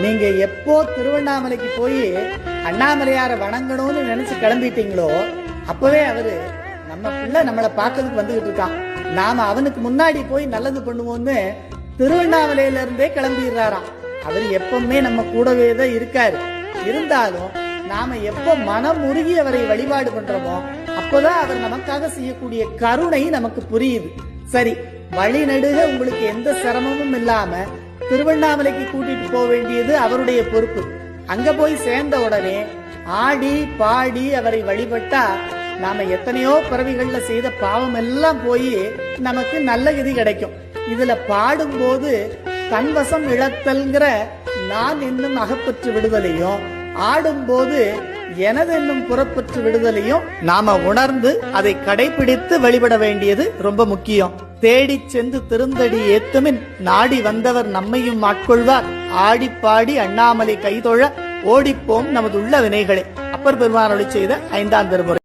நீங்க எப்போ திருவண்ணாமலைக்கு போய் அண்ணாமலையார வணங்கணும்னு நினைச்சு கிளம்பிட்டீங்களோ அப்பவே அவரு நம்ம பிள்ளை நம்மளை பார்க்கறதுக்கு வந்துகிட்டு இருக்கான், நாம அவனுக்கு முன்னாடி போய் நல்லது பண்ணுவோம்னு திருவண்ணாமலையில இருந்தே கிளம்பிடுறாராம். அவர் எப்பவுமே நம்ம கூடவே தான் இருக்காரு. இருந்தாலும் நாம எப்போ மனம் உருகி அவரை வழிபாடு பண்றோமோ அப்போதான் அவர் நமக்காக செய்யக்கூடிய கருணை நமக்கு புரியுது. சரி, வழி நடுக உங்களுக்கு எந்த சிரமமும் இல்லாம திருவண்ணாமலைக்கு கூட்டிட்டு போக வேண்டியது அவருடைய பொறுப்பு. அங்க போய் சேர்ந்த உடனே ஆடி பாடி அவரை வழிபட்டா நாம எத்தனையோ பிறவிகள்ல செய்த பாவம் எல்லாம் போய் நமக்கு நல்ல கதி கிடைக்கும். இதுல பாடும்போது தன்வசம் இழத்தல்ங்கிற நான் என்னும் அகப்பற்று விடுதலையும், ஆடும்போது எனது என்னும் புறப்பற்று விடுதலையும் நாம உணர்ந்து அதை கடைபிடித்து வழிபட வேண்டியது ரொம்ப முக்கியம். தேடி சென்று திருந்தடி ஏத்துமின் நாடி வந்தவர் நம்மையும் ஆட்கொள்வார், ஆடி பாடி அண்ணாமலை கைதொழ ஓடிப்போம் நமது உள்ள வினைகளை. அப்பர் பெருமானொலி செய்த 5ஆம் திருமுறை.